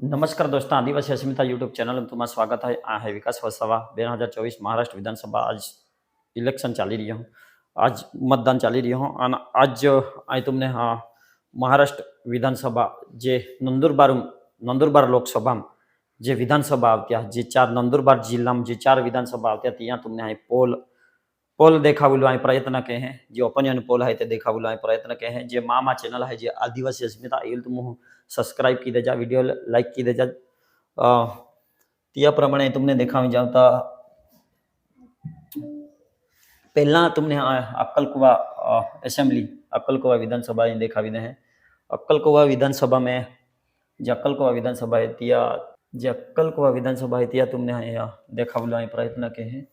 नमस्कार दोस्तों, आदिवासी अस्मिता YouTube channel तुम्हाला स्वागत आहे. आ है विकास वसावा 2024 महाराष्ट्र विधानसभा आज इलेक्शन चाली रही हूँ. आज मतदान चाली रही हूँ और आज आई तुमने हाँ महाराष्ट्र विधानसभा जे नंदुरबार लोकसभा जे विधानसभा आवत्या जे चार नंदुरबार जिल्हा जे चार विधानसभा आवत्या ત્યાં तुमने અહીં पोल देखावलो आहे प्रयत्न के हैं जे ओपिनियन पोल है ते देखावलो आहे प्रयत्न के हैं जे मामा चॅनल आहे जे आदिवासी अस्मिता येईल तुम सब्सक्राइब की दे जा वीडियो लाइक की दे जा त्याप्रमाणे तुमने देखावी जाता पहला तुमने अक्कलकुवा असेंबली अक्कलकुवा विधानसभा देखावी है. अक्कलकुवा विधानसभा में जे अक्कलकुवा विधानसभा है त्या जे अक्कलकुवा विधानसभा है त्या तुमने देखावलो आहे प्रयत्न के हैं.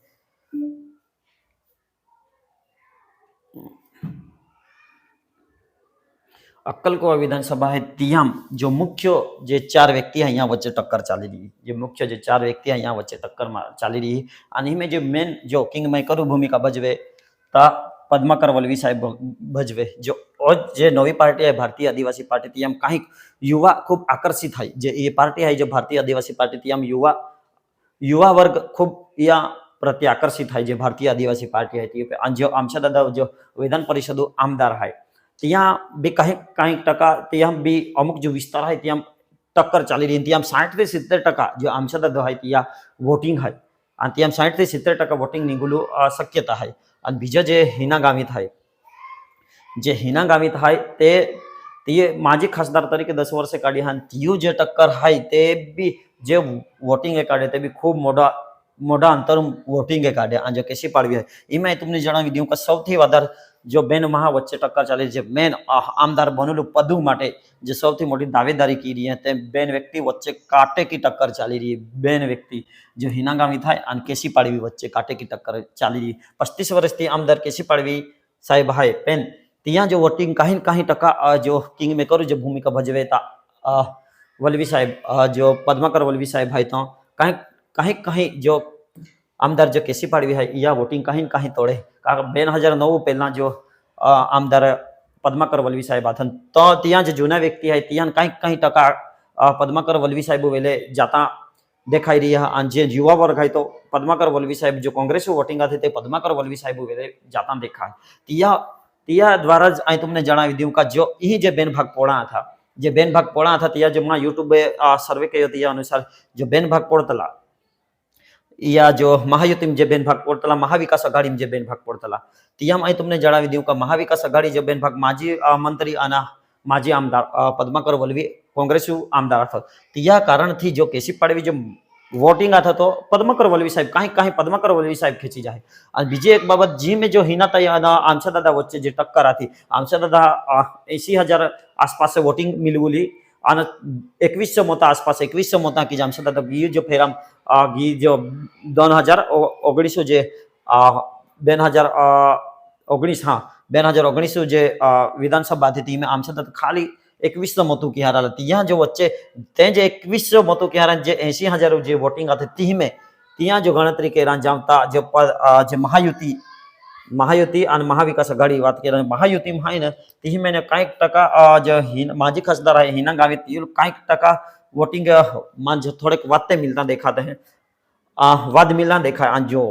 अक्कलकुवा विधानसभा है तियाम जो मुख्य जे चार व्यक्ति है यहाँ वच्चे टक्कर चाली रही जो मुख्य जे चार व्यक्ति है यहाँ वच्चे टक्कर चाली रही आणि में जो मेन जो किंग मेकर भूमिका भजवे ता पद्माकर वल्लवी साहेब भजवे जो और जे नवी पार्टी है भारतीय आदिवासी पार्टी तियाम काही युवा खूब आकर्षित है जे ये पार्टी है जो भारतीय आदिवासी पार्टी तियाम युवा वर्ग खूब या प्रति आकर्षित है जो भारतीय आदिवासी पार्टी है जो आमच्या दादा जो विधान परिषद आमदार है ત્યાં બી કાંઈ ટકા ત્યાં બી અમુક जो વિસ્તાર है ત્યાં ટક્કર ચાલી રહી ત્યાં 60 થી 70% जो आमच्या दादा है ત્યાં वोटिंग है आणि ત્યાં 60 થી 70% वोटिंग निघुलू शक्यता है. आणि बीजा जे हिना गावित है ते माजी खासदार तरीके 10 वर्ष काढी आणि तियो जे टक्कर है ते बी जे वोटिंग काढे ते बी खूब मोटा अंतर वोटिंग काढे आणि जो केसी पाडवी है एમાં તમને જણાવી દઉં કે સૌથી વધારે जो बेन महा वच्चे टक्कर चाली जे मेन आमदार बनेलू पदू माटे जे सौथी मोटी दावेदारी की रही है ते बेन व्यक्ति वच्चे कांटे की टक्कर चाली रही है. बेन व्यक्ति जो हिना गावित है और केसी पाड़वी वच्चे कांटे की टक्कर चाली रही. 35 वर्षथी आमदार केसी पाड़वी साहेब है पेन त्या जो वोटिंग काही टका जो किंग मेकर जो भूमिका भजवेता वल्लवी साहेब जो पद्माकर वल्लवी साहेब है तो काही जो आमदार जो केसी पाड़वी है या वोटिंग काही तोड़े कारण 2009 पहला जो आमदार पद्माकर वल्लवी साहेब आता तो त्या जो जूना व्यक्ति है त्या काही टका पद्माकर वल्लवी साहेब वेले जाता देखाई रही है जे युवा वर्ग है तो पद्माकर वल्लवी साहेब जो कांग्रेस वोटिंग आते थे पद्माकर वल्लवी साहेब वेले जाता देखा त्या द्वारा ज तुमने जणावी दूं का जो यही जे बेन भाग पोड़ा था त्या जो यूट्यूब सर्वे कयो त्या अनुसार जो बेन भाग पोड़तला या जो महायुति जे बेन भाग पड़ता महाविकास आघाड़ी जे बेन भाग पड़ता तियाम आई तुमने जणावी दूं का महाविकास आघाड़ी जो बेन भाग माजी मंत्री आना माजी आमदार पद्माकर वल्लवी कांग्रेस आमदार था त्या कारण थी जो केसी पाड़वी जो वोटिंग आता तो पद्माकर वल्लवी साहेब काही पद्माकर वल्लवी साहेब खेची जाए. और बीजे एक बाबत जी में जो हिनाताई आमच्या दादा वच्चे जे टक्कर आती आमच्या दादा 80,000 आसपास से वोटिंग मिलवली आणि 2100 मत आसपास 2100 मत की आमच्या दादा गी जो फेराम गी जो 2019 जे 2019 जे विधानसभा थी में आमच्या दादा खाली 2100 मतों की हारा त्या जो वच्चे ते जे 2100 मतों की हारा जे 80,000 जे वोटिंग आते ती में त्या जो गणतरी के जामता जो महायुति और महाविकास आघाड़ी बात कर महायुति में है ना ती मैंने कई टका जो माजी खासदार है हिना गावित कई टका वोटिंग मान जो थोड़े वादते मिलता देखाते हैं वाद मिलना देखा है जो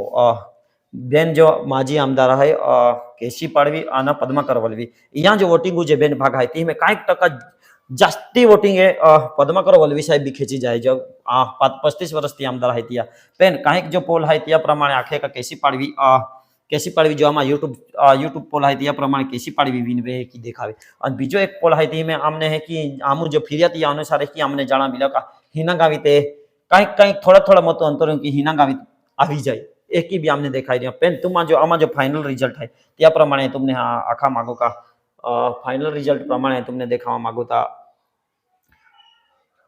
बेन जो माजी आमदार है केसी पाड़वी और पद्माकर वल्लवी यहाँ जो वोटिंग जो बेन भाग है ती में कई टका जास्ती वोटिंग है पद्माकर वल्लवी साहेब भी खींची जाए जो 35 वर्ष थी आमदार है त्या पेन कई जो पोल है त्या प्रमाणे आखे का केसी पाड़वी जो आम यूट्यूब पोल है त्या प्रमाणे केसी पाड़वी विनवे की देखावे. और बीजो एक पोल है ती में आमने है कि आमू जो फिरिया थी अनुसार है कि आमने जाना मिला का हिना गावित कई थोड़ा मत अंतर की हिना गावित आई जाए एक ही भी आमने दिखाई दिया. पेन तुम जो आमा जो फाइनल रिजल्ट है त्या प्रमाणे तुमने आखा मागो का फाइनल रिजल्ट प्रमाणे तुमने देखा मागो था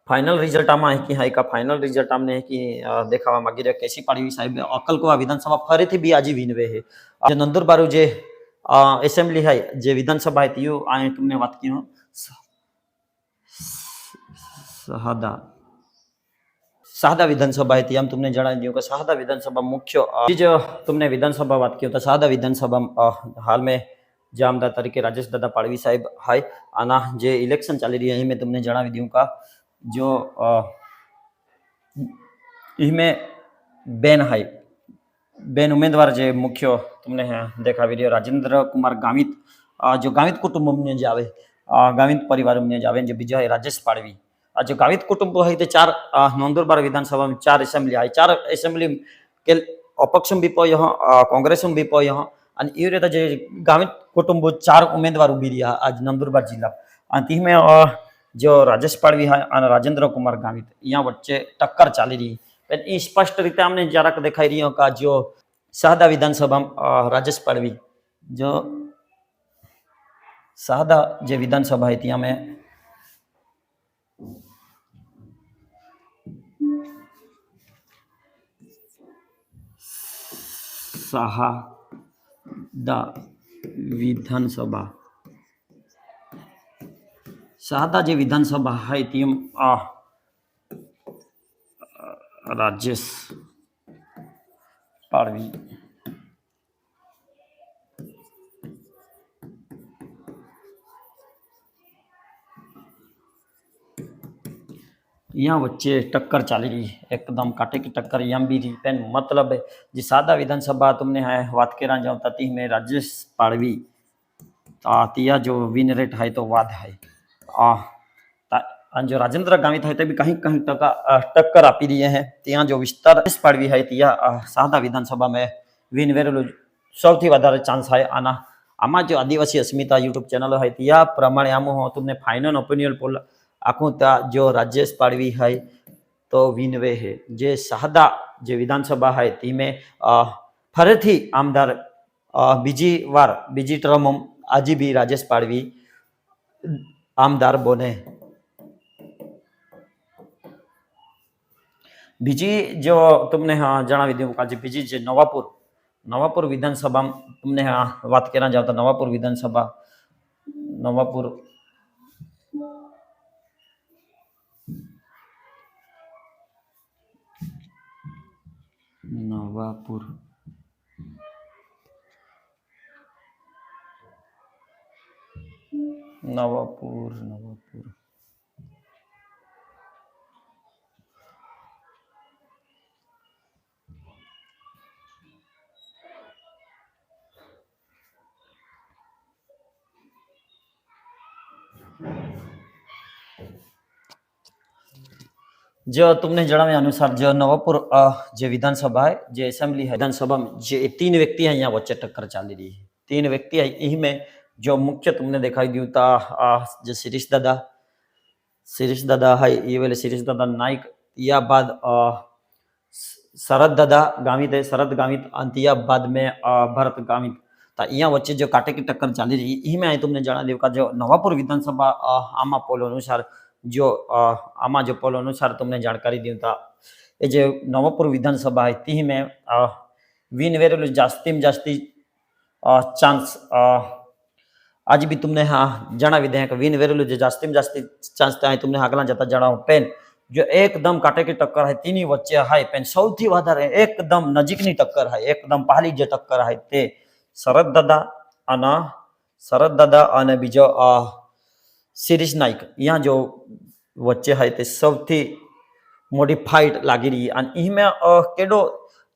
फाइनल रिजल्ट आमा है कि हाई का फाइनल रिजल्ट आमने है कि देखा मागी रहा केसी पाड़वी साहेब अक्कलकुवा विधानसभा फरी थी भी आज विनवे है. जो नंदुरबार जे एसेंबली है जे विधानसभा है त्यो आए तुमने बात की शहादा विधानसभा है हम तुमने जड़ा दियो कि शहादा विधानसभा मुख्य जो तुमने विधानसभा बात की तो शहादा विधानसभा हाल में जे आमदार तरीके राजेश दादा पाड़वी साहेब है आना जे इलेक्शन चाली रही है मैं तुमने जणावी दूं का जो इहमें बेन हाई बेन उम्मीदवार जे मुख्य तुमने देखा वीडियो राजेंद्र कुमार गामित जो गामित कुटुंब में जावे गामित परिवार में जावे जो बीजा है राजेश पाड़वी जो गामित कुटुंब है ते चार नंदुरबार विधानसभा में चार एसेम्बली आई चार एसेम्बली के अपक्ष बीपय कांग्रेस बीपय आणि એ રીતે જે ગામિત કુટુંબો ચાર ઉમેદવાર ઉભી રહ્યા આજ નંદુરબાર જિલ્લા અને તેમાં जो राजेश पाड़वी है और राजेंद्र कुमार गामित यहाँ वच्चे टक्कर चाली रही है स्पष्ट रीते हमने जरा दिखाई रही का जो सादा विधानसभा राजेश पाड़वी जो सादा जो विधानसभा है ત્યાં में सादा विधानसभा सादा जे विधानसभा है तेम राजेश पाड़वी यहाँ वच्चे टक्कर चाली रही एकदम काटे की टक्कर यहाँ भी रही पेन मतलब जी सादा विधानसभा तुमने है बात करा जाओ तती में राजेश पाड़वी तिया जो विन रेट है तो वाद है जो राजेंद्र गामित है भी कहीं कहीं टक्कर आपी रही है ત્યાં जो विस्तार राजेश पाड़वी है तिया सादा विधानसभा में विन वेरेलू સૌથી વધારે ચાન્સ है આના આમાં जो आदिवासी अस्मिता यूट्यूब चैनल है त्या प्रमाणे आम હું तुमने फाइनल ओपिनियन पोल आखूँ त्या जो राजेश पाड़वी है तो विनवे है जे सादा जो विधानसभा है ती में फरीथी आमदार बीजी वार बीजी टर्म आज भी राजेश पाड़वी आमदार बने बीजी जो तुमने जणावी दूँ आज बीजी जो नवापुर विधानसभा तुमने बात करना जाओ तो नवापुर विधानसभा नवापुर नवापुर नवापुर नवापुर जो तुमने जणाव्या अनुसार जो नवापुर जो विधानसभा है जो असेंबली है विधानसभा में जो 3 व्यक्ति है यहाँ वच्चे टक्कर चाली रही है 3 व्यक्ति है यही में जो मुख्य तुमने दिखाई दियो था जो शिरीष दादा है ये वाले शिरीष दादा नाइक या बाद शरद दादा गामित है शरद गामित अंतिया बाद में भरत गामित यहाँ वच्चे जो काटे की टक्कर चाली रही यही में तुमने जना दियो का जो नवापुर विधानसभा आमा पोल अनुसार जो आमा जो पोल अनुसार तुमने जानकारी दी था ये जो नवापुर विधानसभा है ती में विन वेरेलू जास्ती में जास्ती चांस आज भी तुमने जणावी दे विन वेरेलू जो जास्ती में जास्ती चांस तुमने आगला जता जणाव पेन जो एकदम काटे की टक्कर है तीनी वच्चे है पेन सौथी वधारे एकदम नजीकनी टक्कर है एकदम पहली जो टक्कर है ते शरद दादा अने बीजो शिरीष नाइक यहाँ जो वच्चे है ते सौथी मोटी फाइट लागी रही है इनमें केडो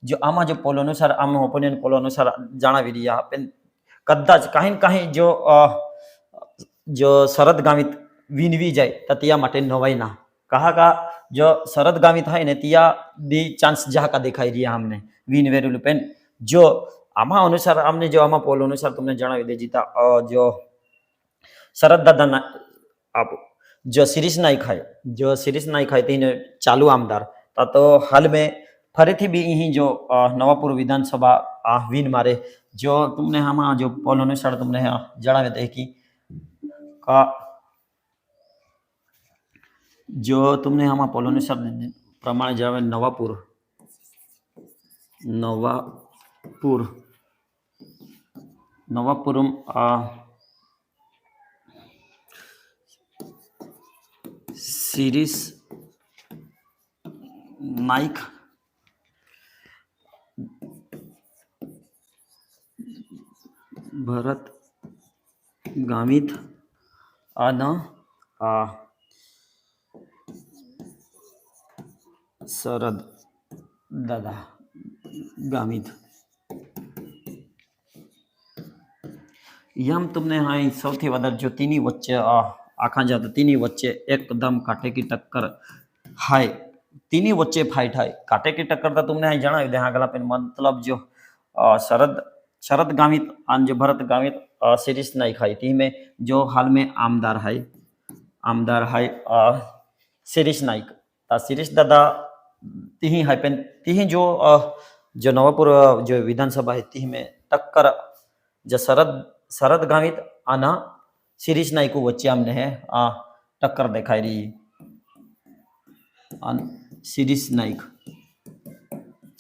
जो आमा जो पोल अनुसार आम ओपिनियन पोल अनुसार जणावी रही कदाच कहीं जो शरद गामित विनवी जाए तो तिया माटे नवाई ना कहा का जो शरद गामित है ने तिया भी चांस जहा का दिखाई रही है हमने विन वेरेलू पेन जो आमा अनुसार हमने जो आमा पोल अनुसार तुमने जणावी दे जीता जो शरद दादा आप जो शिरीष नाइक है तीन चालू आमदार तो हाल में फरीथी भी यही जो नवापुर विधानसभा विन मारे जो तुमने हम जो पोल अनुसार तुमने जणावे थे कि का जो तुमने हम पोल अनुसार प्रमाण जणावे नवापुर शिरीष नाइक भरत गामित શરદ દાદા ગામિત યમ તમને અહીં સૌથી વધારે જો તેની વચ્ચે આખા જાત તેની વચ્ચે એકદમ કાટેકી ટક્કર હાય તેની વચ્ચે ફાઇટ હાય કાટેકી टक्कर तो तुमने અહીં જણાવી દે આગળ આપેલ मतलब जो शरद शरद गामित और जो भरत गामित सीरीज नाइक है ती में जो हाल में आमदार है सीरीज नाइक सीरीज दादा ती है पेन ती जो जो नवापुर जो विधानसभा है ती में टक्कर जो शरद शरद गामित आना सीरीज नाइक वच्चे हमने है टक्कर दिखाई रही सीरीज नाइक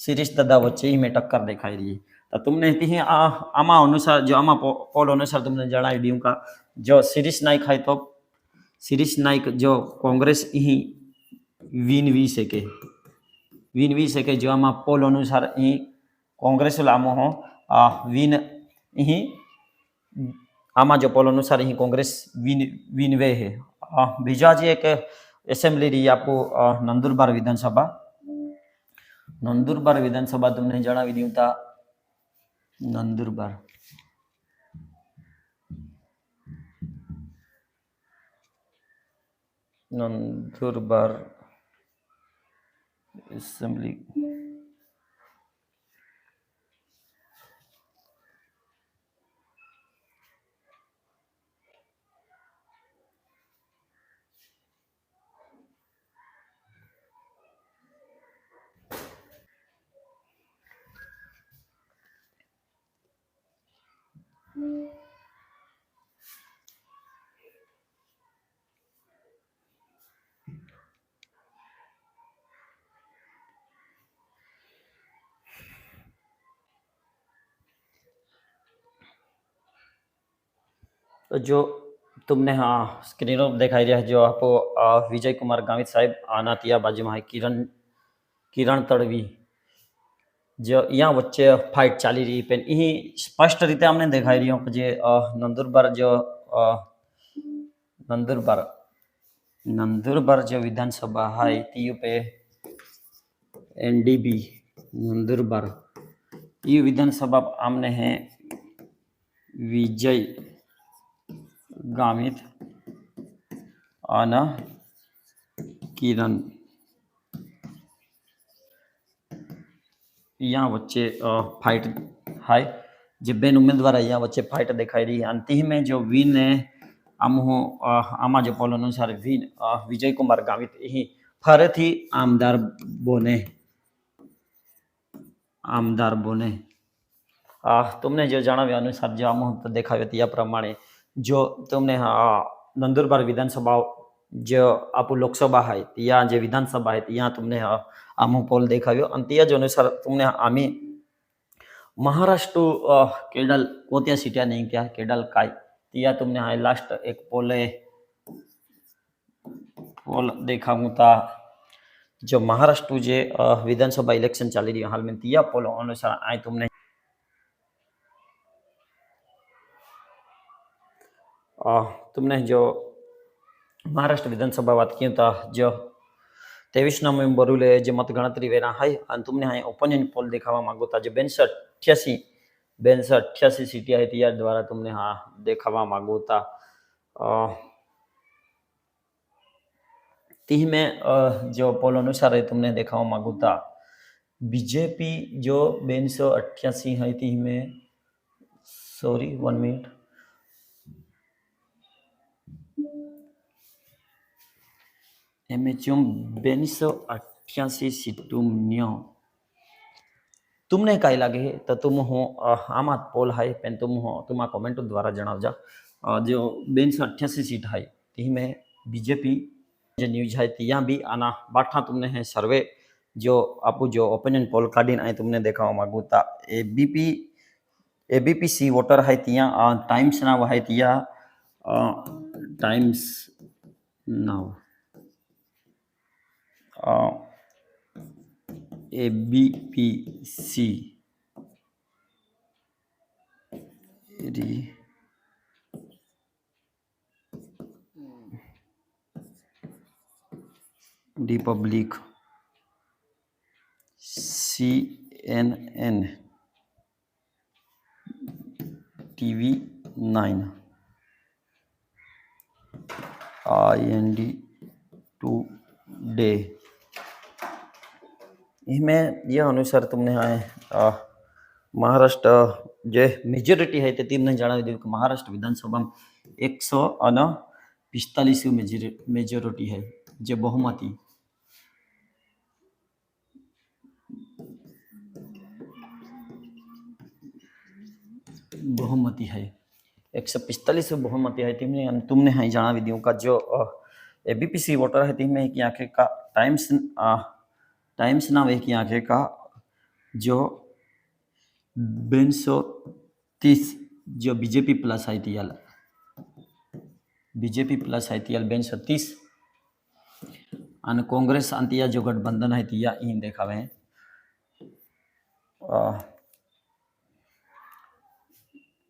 सीरीज दादा वच्चे ही में टक्कर दिखाई रही तो तुमने ही आमा अनुसार जो आमा पोल अनुसार तुमने जणावी दियो का जो सीरीज नाइक है तो सीरीज नाइक जो कांग्रेस ही विन वी सके जो आमा पोल अनुसार ही कांग्रेस लामो हो विन ही आमा जो पोल अनुसार ही कांग्रेस विन वे है बीजा जी एक एसेम्बली रही आपको नंदुरबार विधानसभा तुमने जणावी दियो था नंदुरबार एसेंबली तो जो तुमने हाँ स्क्रीन पर दिखाई दिया है जो आपको विजय कुमार गामित साहेब आनातिया बाजू में किरण तड़वी जो यहाँ वच्चे फाइट चाली रही पेन यही स्पष्ट रीते हमने दिखाई रही हूँ जे नंदुरबार जो नंदुरबार जो विधानसभा है ती पे एनडीबी नंदुरबार ये विधानसभा आमने है विजय गामित आना किरण यहाँ वच्चे फाइट है जो बेन उम्मीदवार यहाँ वच्चे फाइट दिखाई रही है अंतिम में जो विन है आमा जो पोल अनुसार विन विजय कुमार गामित ही फरीथी आमदार बोने तुमने जो जणाव्या अनुसार जो मुहूर्त देखाव्यो त्या प्रमाणे जो तुमने नंदुरबार विधानसभा जो आपू लोकसभा है ત્યાં જે વિધાનસભા है ત્યાં तुमने आमो पोल देखाव्यो અને त्या जो अनुसार तुमने आमी महाराष्ट्र केडल कोत्या सीट्या नहीं क्या केडल काय त्या तुमने हाँ लास्ट एक पोल देखाऊँ था जो महाराष्ट्र जे विधानसभा इलेक्शन चाली रही हाल में त्या पोल अनुसार आए तुमने तुमने जो महाराष्ट्र विधानसभा बात की था जो 23 नवंबर जो मतगणतरी वेरा है और तुमने हाँ ओपिनियन पोल दिखावा मांगो था जो 82 सीटिया है त्या द्वारा तुमने हाँ दिखावा मांगो था ती में जो पोल अनुसार है तुमने दिखावा मांगो था बीजेपी जो 288 है ती में सॉरी 1 मिनट एमएचएम 288 सीटून्यो तुमने काय लागे तो तुम हो आमा पोल है पेन तुम हो तुम कमेंट द्वारा जणावजा जो 288 सीट है ती में बीजेपी जो न्यूज है ત્યાં भी आना बाठा तुमने है सर्वे जो आपू जो ओपिनियन पोल काढीने आए तुमने देखा मांगू था एबीपीसी वोटर है ત્યાં टाइम्स नाव है ત્યાં Times Now ABP C Republic CNN, TV9, IND Today. इसमें या अनुसार तुमने महाराष्ट्र जे मेजोरिटी है ते तेमने जणावी दઉં કે મહારાષ્ટ્ર વિધાનસભામાં 145 મેજોરિટી है જે बहुमती है 145 बहुमती है तुमने हाँ जणावी दूँ का जो एबीपीसी वोटर है तेमें एक आंखे का टाइम्स ना एक आंखे का जो 230 जो बीजेपी प्लस है तियाल बीजेपी प्लस है तियाल 230 और कांग्रेस अंतिया जो गठबंधन है तिया इन देखावे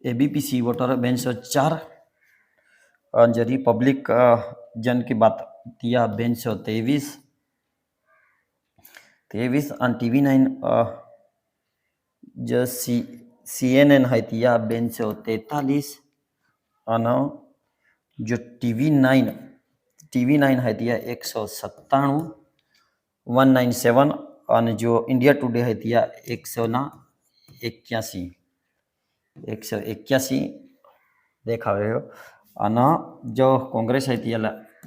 एबीपीसी वोटर 204 और जो रिपब्लिक जन की बात तिया 223 और TV9 जो CNN है तिया 243 और जो TV9 है तिया 197 197 और जो इंडिया टुडे है तिया 181 देखावे हो. और जो कांग्रेस है तिया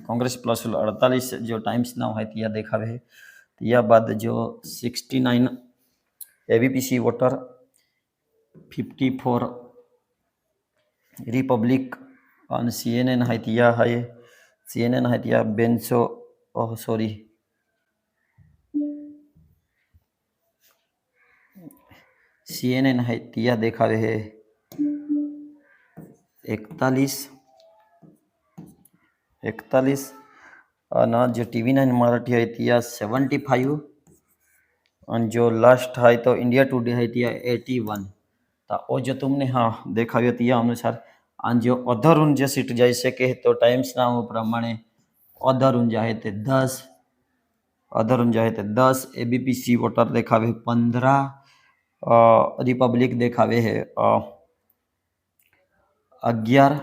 कांग्रेस प्लस 48 जो टाइम्स नाउ है तिया देखावे है. तिया बाद जो 69 एबीपीसी वोटर 54 रिपब्लिक और CNN है तिया 200 सॉरी CNN है तिया देखावे है 41 और जो TV9 मराठी है तिया 75 और जो लास्ट है तो इंडिया टुडे है तिया 81. तो जो तुमने हाँ देखा तिया अनुसार और जो अधरून जो सीट जाई सके तो टाइम्स ना प्रमाणे अधरून जाए तो 10 एबीपीसी वोटर देखावे 15 रिपब्लिक देखावे है 11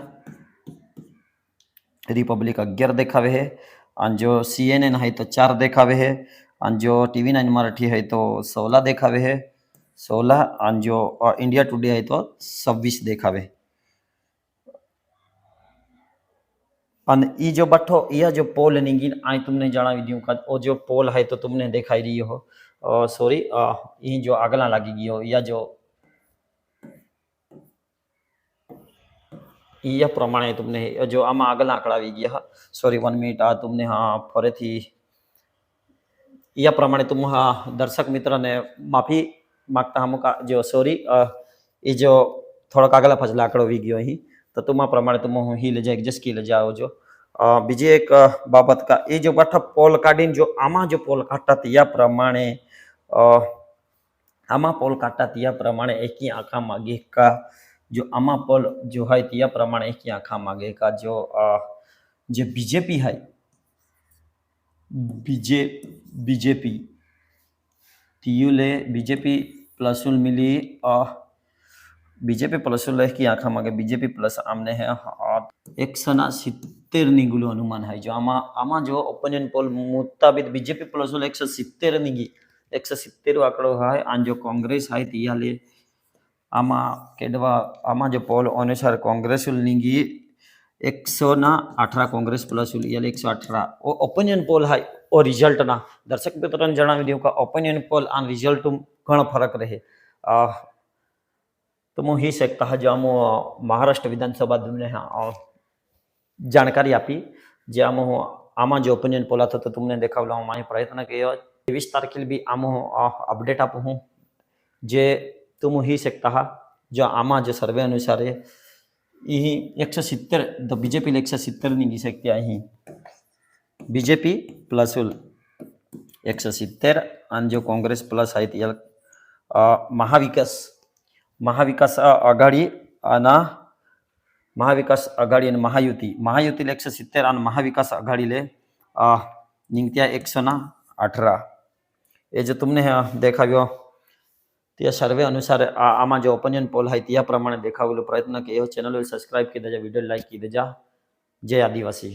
रिपब्लिक 11 देखावे है और जो CNN है तो 4 देखावे है और जो TV9 मराठी है तो 16 देखावे है 16 और जो इंडिया टुडे है तो 26 देखावे. और ये जो बठो यह जो पोल निंगी आई तुमने जणावी दूँ का वो जो पोल है तो तुमने देखाई रही हो सॉरी ये जो आगला लागी गई हो या जो यह प्रमाणे तुमने जो आमा आगला आंकड़ावी गया सॉरी 1 मिनिट तुमने हाँ फरीथी यह प्रमाणे तुम हाँ दर्शक मित्र ने माफी मागता हम जो सॉरी ये जो थोड़ा आगला फजला आंकड़ो वी गयो ही तो तुम आ प्रमाणे तुम हूँ ही ले जाए एडजस्ट की ले जाओ जो बीजी एक बाबत का ये जो बठ पोल काढ़ी जो आमा जो पोल काटा या प्रमाणे आमा पोल काटा या प्रमाणे एक ही आँखा मागे का जो आमा पोल जो है त्या प्रमाणे एक ही आँखा मागे का जो बीजेपी है बीजेपी तियुले बीजेपी प्लस मिली बीजेपी प्लस की आँखा मागे बीजेपी प्लस आमने है 170 निगुलो अनुमान है जो आमा जो ओपिनियन पोल मुताबिक बीजेपी प्लस 170 निगी 170 आंकड़ो है और जो कांग्रेस है तियाले आमा केडवा आमा जो पोल अनुसार कांग्रेस निगी 118 कांग्रेस प्लस 118 ओपिनियन पोल है और रिजल्ट ना दर्शक मित्रों ने जणावी दूँ का ओपिनियन पोल और रिजल्ट घणो फरक रहे तो मु ही सकता है जो आम महाराष्ट्र विधानसभा तुमने हाँ जानकारी आपी जे आमा जो ओपिनियन पोल था तो तुमने देखावला माने प्रयत्न किया 23 तारखेला भी आम अपडेट आप हूँ जे तुम ही सकता है जो आमा जो सर्वे अनुसार है यही 170 तो बीजेपी 170 नहीं गी सकती अहीं बीजेपी प्लस 170 और जो कांग्रेस प्लस है महाविकास आघाड़ी અને महाविकास आघाड़ी અને महायुति 170 અને महाविकास आघाड़ी ले निंगत्या 118 એ જે તમને દેખાવ્યો તે સર્वे अनुसार आमा जो ओपिनियन पोल है त्या प्रमाणे देखावेलो प्रयत्न के चैनल सब्सक्राइब की दीजा, वीडियो लाइक की दीजा। जय आदिवासी।